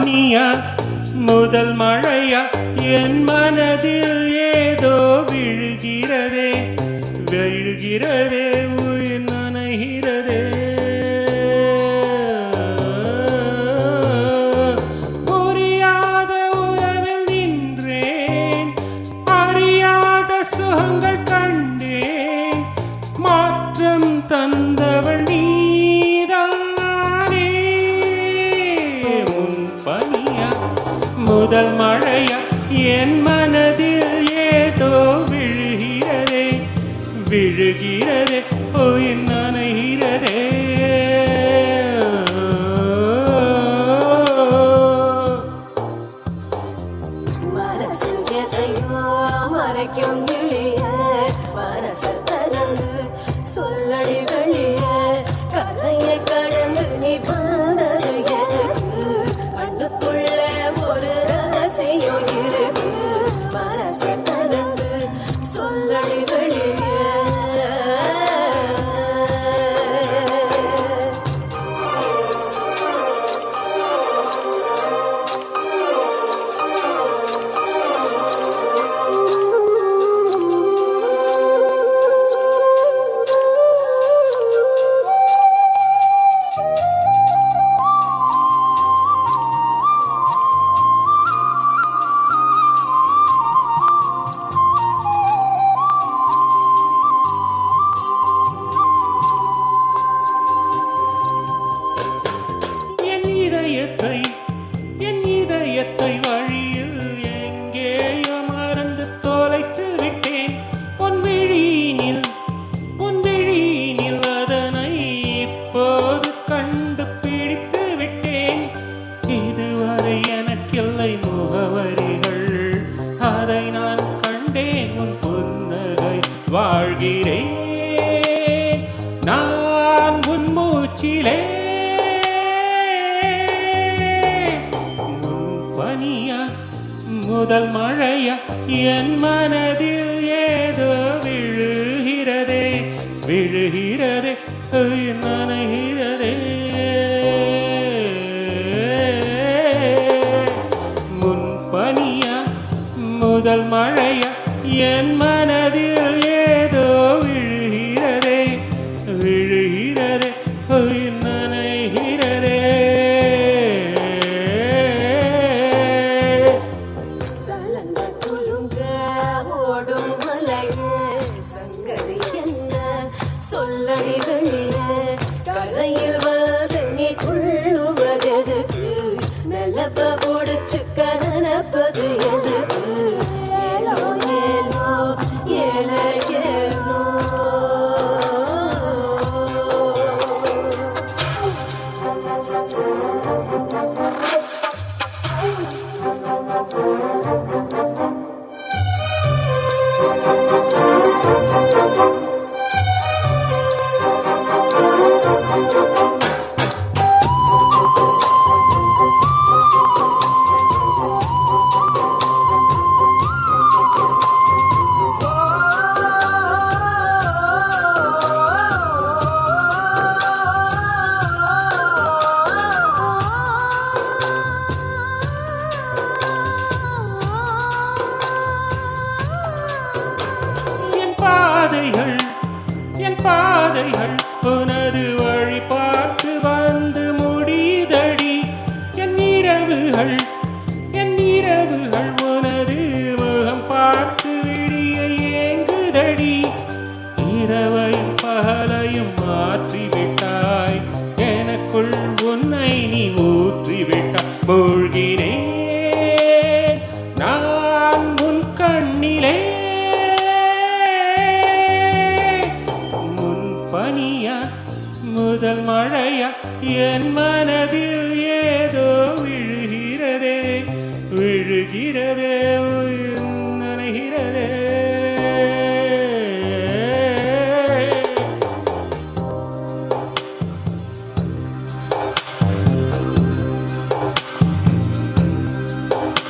பனியா முதல் மழையா என் மனதில் ஏதோ விழுகிறதே விழுகிறதே உயிர் நனைகிறதே புரியாத உறவில் நின்றேன் அறியாத சுகங்கள் கண்டேன் மாற்றம் தந்தவள் நீதானே உன் பனியா முதல் மழையா என் மனதில் ஏதோ விழுகிறதே விழுகிறதே உயிர் நனைகிறதே மறைக்கும் சொல்லடி வெளிய கரையை கடந்து நீ வந்தது எனக்கு கண்ணுக்குள்ள ஒரு ரகசியம் இருக்கு மனசை திறந்து சொல்லடி வெளிய என் இதயத்தை வழியில் எங்கேயோ மறந்து தொலைத்து விட்டேன் உன் விழியினில் அதனை இப்போது கண்டுபிடித்து விட்டேன் இதுவரை எனக்கில்லை முகவரிகள் அதை நான் கண்டேன் உன் புன்னகை வாழ்கிறேன் நான் உன் மூச்சிலே பனியா முதல் மழையா என் மனதில் ஏதோ விழுகிறதே விழுகிறதே நனைகிறதே முன் பனியா முதல் மழையா என் மனதில் ஏதோ விழுகிறதே விழுகிறதே நனைகிறதே சொல்லடி வெளிய கரையில் வந்து நீ கொள்ளுவதெதுக்கு நிலப்ப ஒடிச்சு கனப்பது எதுக்கு ஏலோ ஏலோ ஏல ஏலோ என் பாதைகள் உனது வழி பார்த்து வந்து முடிதடி என் இரவுகள் உனது முகம் பார்த்து விடிய ஏங்குதடி இரவையும் பகலையும் மாற்றிவிட்டாய் எனக்குள் உன்னை நீ ஊற்றிவிட்டாய் மூழ்கினேன் நான் உன் கண்ணிலே பனியா முதல் மழையா என் மனதில் ஏதோ விழுகிறதே விழுகிறதே